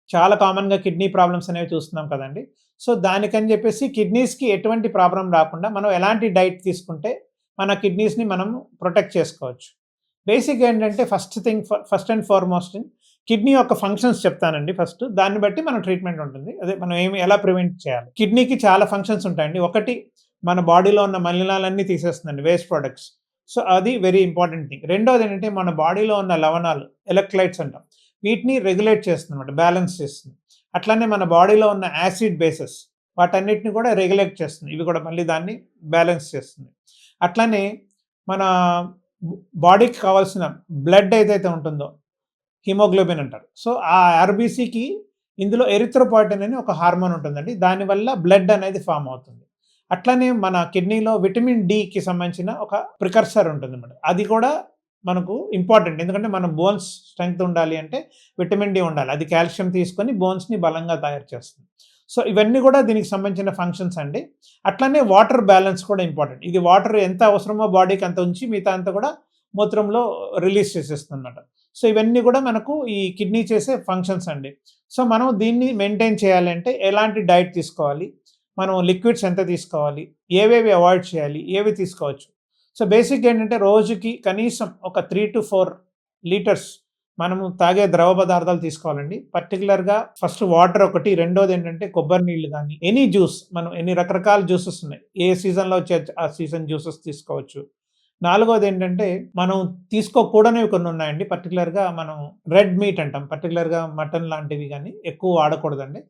చాలా కామన్‌గా kidney problems అనేవి చూస్తున్నాం కదండీ! సో, దానికని జెప్పేసి కిడ్నీస్‌కి ఎటువంటి ప్రాబ్లమ్ రాకుండా మనం ఎలాంటి డైట్ తీసుకుంటే మన కిడ్నీస్‌ని మనం ప్రొటెక్ట్ చేసుకోవచ్చు. బేసిక్‌గా ఏంటంటే ఫస్ట్ అండ్ ఫార్‌మోస్ట్ కిడ్నీ యొక్క ఫంక్షన్స్ చెప్తానండి ఫస్ట్. దాన్ని బట్టి మన ట్రీట్మెంట్ ఉంటుంది. అదే మనం ఎలా ప్రివెంట్ చేయాలి. కిడ్నీకి చాలా ఫంక్షన్స్ ఉంటాయండి. ఒకటి మన బాడీలో ఉన్న మలినాలన్నీ తీసేస్తుందండి వేస్ట్ ప్రొడక్ట్స్. సో, అది వెరీ ఇంపార్టెంట్ థింగ్. రెండోదేంటంటే మన బాడీలో ఉన్న లవణాలు ఎలక్ట్రోలైట్స్ అంటాం. వీటిని రెగ్యులేట్ చేస్తుందన్నమాట. బ్యాలెన్స్ చేస్తుంది. అట్లనే మన బాడీలో ఉన్న యాసిడ్ బేసెస్ వాటన్నిటిని కూడా రెగ్యులేట్ చేస్తుంది. ఇవి కూడా మళ్ళీ దాన్ని బ్యాలెన్స్ చేస్తుంది. అట్లనే మన బాడీకి కావాల్సిన బ్లడ్ ఏదైతే ఉంటుందో హిమోగ్లోబిన్ అంటారు. సో, ఆ ఆర్‌బీసీకి ఇందులో ఎరిథ్రోపాయిటిన్ అని ఒక హార్మోన్ ఉంటుందండి. దానివల్ల బ్లడ్ అనేది ఫార్మ్ అవుతుంది. అట్లనే మన కిడ్నీలో విటమిన్ డీకి సంబంధించిన ఒక ప్రికర్సర్ ఉంటుందన్నమాట. అది కూడా మనకు ఇంపార్టెంట్. ఎందుకంటే మన బోన్స్ స్ట్రెంగ్త్ ఉండాలి అంటే విటమిన్ డి ఉండాలి. అది కాల్షియం తీసుకొని బోన్స్‌ని బలంగా తయారు చేస్తుంది. సో, ఇవన్నీ కూడా దీనికి సంబంధించిన ఫంక్షన్స్ అండి. అట్లనే వాటర్ బ్యాలెన్స్ కూడా ఇంపార్టెంట్. ఇది వాటర్ ఎంత అవసరమో బాడీకి అంత ఉంచి మిగతా అంతా కూడా మూత్రంలో రిలీజ్ చేసేస్తుందన్నమాట. సో, ఇవన్నీ కూడా మనకు ఈ కిడ్నీ చేసే ఫంక్షన్స్ అండి. సో, మనం దీన్ని మెయింటైన్ చేయాలి అంటే ఎలాంటి డైట్ తీసుకోవాలి? మనం లిక్విడ్స్ ఎంత తీసుకోవాలి? ఏవేవి అవాయిడ్ చేయాలి? ఏవి తీసుకోవచ్చు? సో, బేసిక్‌గా ఏంటంటే రోజుకి కనీసం ఒక 3-4 లీటర్స్ మనము తాగే ద్రవ పదార్థాలు తీసుకోవాలండి. పర్టిక్యులర్‌గా ఫస్ట్ వాటర్ ఒకటి, రెండోదేంటంటే కొబ్బరి నీళ్ళు గాని, ఎనీ జ్యూస్ మనం ఎన్ని రకరకాల జ్యూసెస్ ఉన్నాయి. ఏ సీజన్‌లో వచ్చే ఆ సీజన్ జ్యూసెస్ తీసుకోవచ్చు. నాలుగోదేంటంటే, మనం తీసుకోకూడనివి కొన్నున్నాయండి. పర్టిక్యులర్‌గా మనం రెడ్ మీట్ అంటాం. పర్టిక్యులర్‌గా మటన్ లాంటివి గాని ఎక్కువ వాడకూడదండి.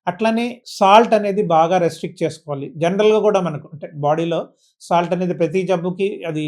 అట్లనే సాల్ట్ అనేది బాగా రెస్ట్రిక్ట్ చేసుకోవాలి. జనరల్‌గా గూడా మనకు అంటే బాడీలో సాల్ట్ అనేది ప్రతి జబ్బుకి అది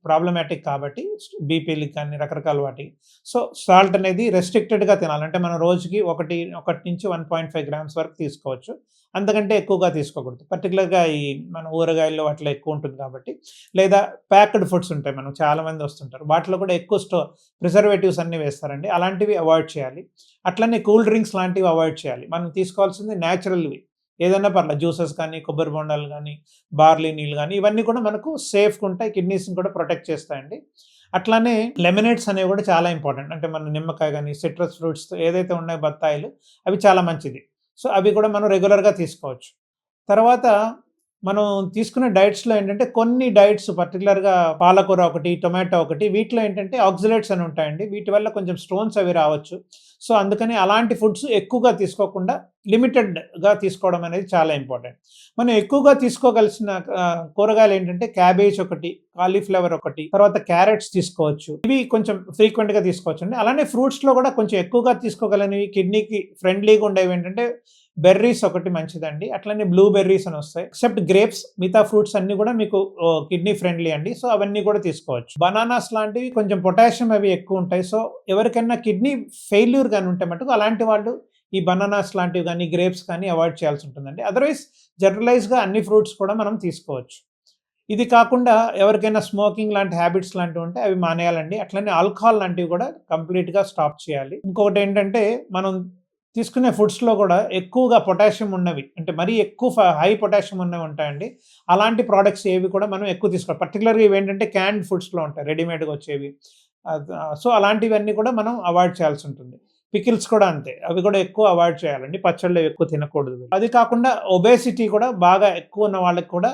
ప్రాబ్లమాటిక్ కాబట్టి బీపీ‌లకి కానీ రకరకాల వాటికి. సో, సాల్ట్ అనేది రెస్ట్రిక్టెడ్‌గా తినాలి. అంటే మనం రోజుకి 1-1.5 గ్రామ్స్ వరకు తీసుకోవచ్చు. అంతకంటే ఎక్కువగా తీసుకోకూడదు. పర్టిక్యులర్‌గా ఈ మన ఊరగాయల్లో వాటిలో ఎక్కువ ఉంటుంది కాబట్టి. లేదా ప్యాక్డ్ ఫుడ్స్ ఉంటాయి. మనం చాలామంది వస్తుంటారు. వాటిలో కూడా ఎక్కువ ప్రిజర్వేటివ్స్ అన్నీ వేస్తారండి. అలాంటివి అవాయిడ్ చేయాలి. అట్లనే కూల్ డ్రింక్స్ లాంటివి అవాయిడ్ చేయాలి. మనం తీసుకోవాల్సింది నేచురల్‌వి. ఏదైనా పర్లేదు జ్యూసెస్ కానీ, కొబ్బరి బొండాలు గానీ, బార్లీ నీళ్ళు గానీ, ఇవన్నీ కూడా మనకు సేఫ్‌గుంటాయి. కిడ్నీస్‌ని కూడా ప్రొటెక్ట్ చేస్తాయండి. అట్లానే లెమనేడ్స్ అనేవి కూడా చాలా ఇంపార్టెంట్. అంటే మన నిమ్మకాయ గానీ, సిట్రస్ ఫ్రూట్స్ ఏదైతే ఉన్నాయో బత్తాయిలు అవి చాలా మంచిది. సో, అవి కూడా మనం రెగ్యులర్‌గా తీసుకోవచ్చు. తర్వాత మనం తీసుకునే డైట్స్‌లో ఏంటంటే కొన్ని డైట్స్ పర్టిక్యులర్‌గా పాలకూర ఒకటి, టొమాటో ఒకటి వీటిలో ఏంటంటే ఆక్సలేట్స్ అని ఉంటాయండి. వీటి వల్ల కొంచెం స్టోన్స్ అవి రావచ్చు. సో, అందుకని అలాంటి ఫుడ్స్ ఎక్కువగా తీసుకోకుండా లిమిటెడ్‌గా తీసుకోవడం అనేది చాలా ఇంపార్టెంట్. మనం ఎక్కువగా తీసుకోగలిసిన కూరగాయలేంటంటే క్యాబేజ్ ఒకటి, కాలీఫ్లవర్ ఒకటి, తర్వాత క్యారట్స్ తీసుకోవచ్చు. ఇవి కొంచెం ఫ్రీక్వెంట్‌గా తీసుకోవచ్చండి. అలానే ఫ్రూట్స్‌లో కూడా కొంచెం ఎక్కువగా తీసుకోగలనివి కిడ్నీకి ఫ్రెండ్లీగా ఉండేవేంటంటే బెర్రీస్ ఒకటి మంచిదండి. అట్లనే బ్లూ బెర్రీస్ అని వస్తాయి. ఎక్సెప్ట్ గ్రేప్స్ మిగతా ఫ్రూట్స్ అన్నీ కూడా మీకు కిడ్నీ ఫ్రెండ్లీ అండి. సో, అవన్నీ కూడా తీసుకోవచ్చు. బనానాస్ లాంటివి కొంచెం పొటాషియం అవి ఎక్కువుంటాయి. సో, ఎవరికైనా కిడ్నీ ఫెయిల్యూర్ గాని ఉంటే మటుకు అలాంటి వాళ్ళు ఈ బనానాస్ లాంటివి గాని, గ్రేప్స్ కానీ అవాయిడ్ చేయాల్సి ఉంటుందండి. అదర్‌వైజ్ జనరలైజ్‌గా అన్ని ఫ్రూట్స్ కూడా మనం తీసుకోవచ్చు. ఇది కాకుండా ఎవరికైనా స్మోకింగ్ లాంటి హ్యాబిట్స్ లాంటివి ఉంటే అవి మానేయాలండి. అట్లనే ఆల్కహాల్ లాంటివి కూడా కంప్లీట్‌గా స్టాప్ చేయాలి. ఇంకొకటేంటంటే మనం తీసుకునే ఫుడ్స్‌లో కూడా ఎక్కువగా పొటాషియం ఉన్నవి అంటే మరీ ఎక్కువ హై పొటాషియం ఉన్నవి ఉంటాయండి. అలాంటి ప్రొడక్ట్స్ ఏవి కూడా మనం ఎక్కువ తీసుకోవాలి. పర్టిక్యులర్‌గా ఇవేంటంటే క్యాన్డ్ ఫుడ్స్‌లో ఉంటాయి. రెడీమేడ్‌గా వచ్చేవి. సో, అలాంటివన్నీ కూడా మనం అవాయిడ్ చేయాల్సి ఉంటుంది. పికిల్స్ కూడా అంతే. అవి కూడా ఎక్కువ అవాయిడ్ చేయాలండి. పచ్చళ్ళు ఎక్కువ తినకూడదు. అది కాకుండా ఒబేసిటీ కూడా బాగా ఎక్కువ ఉన్న వాళ్ళకి కూడా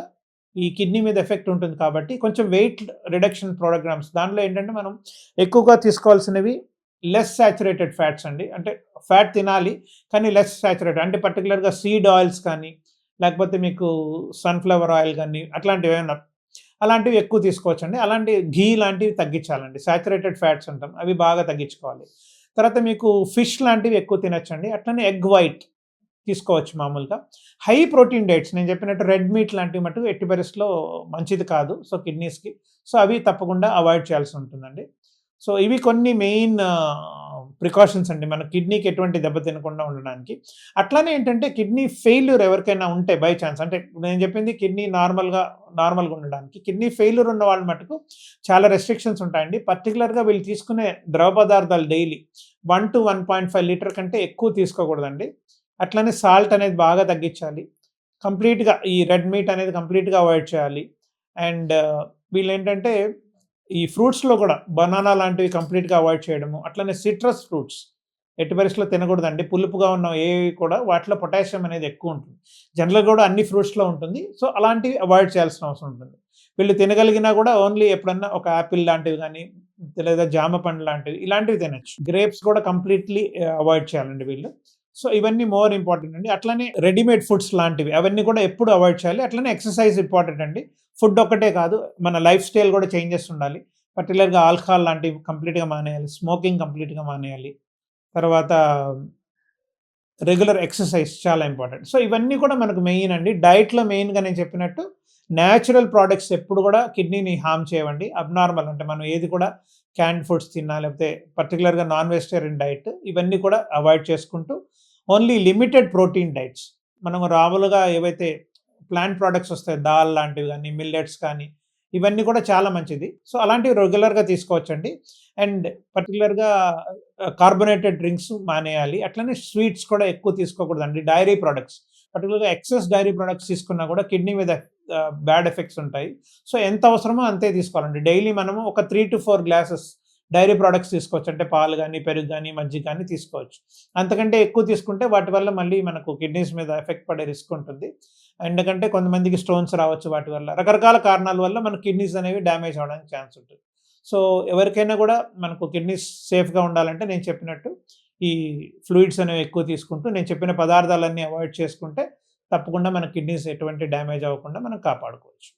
ఈ కిడ్నీ మీద ఎఫెక్ట్ ఉంటుంది కాబట్టి కొంచెం వెయిట్ రిడక్షన్ ప్రోగ్రామ్స్ దాంట్లో ఏంటంటే మనం ఎక్కువగా తీసుకోవాల్సినవి లెస్ సాచురేటెడ్ ఫ్యాట్స్ అండి. అంటే ఫ్యాట్ తినాలి. కానీ లెస్ సాచురేటెడ్ అంటే పర్టిక్యులర్‌గా సీడ్ ఆయిల్స్ కానీ, లేకపోతే మీకు సన్‌ఫ్లవర్ ఆయిల్ గాని అట్లాంటివేమన్నా అలాంటివి ఎక్కువ తీసుకోవచ్చండి. అలాంటి ఘీ లాంటివి తగ్గించాలండి. సాచురేటెడ్ ఫ్యాట్స్ అంటాం. అవి బాగా తగ్గించుకోవాలి. తర్వాత మీకు ఫిష్ లాంటివి ఎక్కువ తినొచ్చండి. అట్లనే ఎగ్ వైట్ తీసుకోవచ్చు మామూలుగా. హై ప్రోటీన్ డైట్స్ నేను చెప్పినట్టు రెడ్ మీట్ లాంటివి మటుకు ఎట్టి పరిస్థితిలో మంచిది కాదు. సో, కిడ్నీస్‌కి. సో, అవి తప్పకుండా అవాయిడ్ చేయాల్సి ఉంటుందండి. సో, ఇవి కొన్ని మెయిన్ ప్రికాషన్స్ అండి. మన కిడ్నీకి ఎటువంటి దెబ్బ తినకుండా ఉండడానికి. అట్లానే ఏంటంటే కిడ్నీ ఫెయిల్యూర్ ఎవరికైనా ఉంటే బై చాన్స్ అంటే నేను చెప్పింది కిడ్నీ నార్మల్‌గా ఉండడానికి. కిడ్నీ ఫెయిల్యూర్ ఉన్న వాళ్ళు మటుకు చాలా రెస్ట్రిక్షన్స్ ఉంటాయండి. పర్టిక్యులర్‌గా వీళ్ళు తీసుకునే ద్రవ పదార్థాలు డైలీ 1-1.5 లీటర్ కంటే ఎక్కువ తీసుకోకూడదండి. అట్లనే సాల్ట్ అనేది బాగా తగ్గించాలి. కంప్లీట్‌గా ఈ రెడ్ మీట్ అనేది కంప్లీట్‌గా అవాయిడ్ చేయాలి. అండ్ వీళ్ళేంటంటే ఈ ఫ్రూట్స్‌లో కూడా బనానా లాంటివి కంప్లీట్‌గా అవాయిడ్ చేయడము. అట్లనే సిట్రస్ ఫ్రూట్స్ ఎట్టి పరిస్థితిలో తినకూడదండి. పులుపుగా ఉన్న ఏవి కూడా వాటిలో పొటాషియం అనేది ఎక్కువుంటుంది. జనరల్‌గా కూడా అన్ని ఫ్రూట్స్‌లో ఉంటుంది. సో, అలాంటివి అవాయిడ్ చేయాల్సిన అవసరం ఉంటుంది. వీళ్ళు తినగలిగినా కూడా ఓన్లీ ఎప్పుడన్నా ఒక యాపిల్ లాంటివి గానీ, లేదా జామ పండు లాంటివి ఇలాంటివి తినొచ్చు. గ్రేప్స్ కూడా కంప్లీట్‌లీ అవాయిడ్ చేయాలండి వీళ్ళు. సో, ఇవన్నీ మోర్ ఇంపార్టెంట్ అండి. అట్లనే రెడీమేడ్ ఫుడ్స్ లాంటివి అవన్నీ కూడా ఎప్పుడు అవాయిడ్ చేయాలి. అట్లనే ఎక్సర్‌సైజ్ ఇంపార్టెంట్ అండి. ఫుడ్ ఒక్కటే కాదు, మన లైఫ్ స్టైల్ కూడా చేంజెస్ ఉండాలి. పర్టిక్యులర్‌గా ఆల్కహాల్ లాంటివి కంప్లీట్‌గా మానేయాలి. స్మోకింగ్ కంప్లీట్‌గా మానేయాలి. తర్వాత రెగ్యులర్ ఎక్సర్‌సైజ్ చాలా ఇంపార్టెంట్. సో, ఇవన్నీ కూడా మనకు మెయిన్ అండి. డైట్‌లో మెయిన్‌గా నేను చెప్పినట్టు నేచురల్ ప్రొడక్ట్స్ ఎప్పుడు కూడా కిడ్నీని హార్మ్ చేయవండి. అబ్నార్మల్ అంటే మనం ఏది కూడా క్యాన్డ్ ఫుడ్స్ తిన్నా, లేకపోతే పర్టిక్యులర్‌గా నాన్ వెజిటేరియన్ డైట్ ఇవన్నీ కూడా అవాయిడ్ చేసుకుంటూ ఓన్లీ లిమిటెడ్ ప్రోటీన్ డైట్స్. మనం రాములుగా ఏవైతే ప్లాంట్ ప్రొడక్ట్స్ వస్తాయి, దాల్ లాంటివి గానీ, మిల్లెట్స్ కానీ ఇవన్నీ కూడా చాలా మంచిది. సో, అలాంటివి రెగ్యులర్‌గా తీసుకోవచ్చండి. అండ్ పర్టిక్యులర్‌గా కార్బోనేటెడ్ డ్రింక్స్ మానేయాలి. అట్లనే స్వీట్స్ కూడా ఎక్కువ తీసుకోకూడదండి. డైరీ ప్రొడక్ట్స్ పర్టిక్యులర్‌గా ఎక్సెస్ డైరీ ప్రొడక్ట్స్ తీసుకున్నా కూడా కిడ్నీ మీద బ్యాడ్ ఎఫెక్ట్స్ ఉంటాయి. సో, ఎంత అవసరమో అంతే తీసుకోవాలండి. డైలీ మనము ఒక 3-4 గ్లాసెస్ డైరీ ప్రొడక్ట్స్ తీసుకోవచ్చు. అంటే పాలు గాని, పెరుగు గాని, మజ్జిగ గాని తీసుకోవచ్చు. అంతకంటే ఎక్కువ తీసుకుంటే వాటి వల్ల మళ్ళీ మనకు కిడ్నీస్ మీద ఎఫెక్ట్ పడే రిస్క్ ఉంటుంది. ఎందుకంటే కొంతమందికి స్టోన్స్ రావచ్చు వాటి వల్ల. రకరకాల కారణాల వల్ల మన కిడ్నీస్ అనేవి డ్యామేజ్ అవ్వడానికి ఛాన్స్ ఉంటుంది. సో, ఎవరికైనా కూడా మనకు కిడ్నీస్ సేఫ్‌గా ఉండాలంటే నేను చెప్పినట్టు ఈ ఫ్లూయిడ్స్ అనేవి ఎక్కువ తీసుకుంటూ, నేను చెప్పిన పదార్థాలన్నీ అవాయిడ్ చేసుకుంటే తప్పకుండా మన కిడ్నీస్ ఎటువంటి డ్యామేజ్ అవ్వకుండా మనం కాపాడుకోవచ్చు.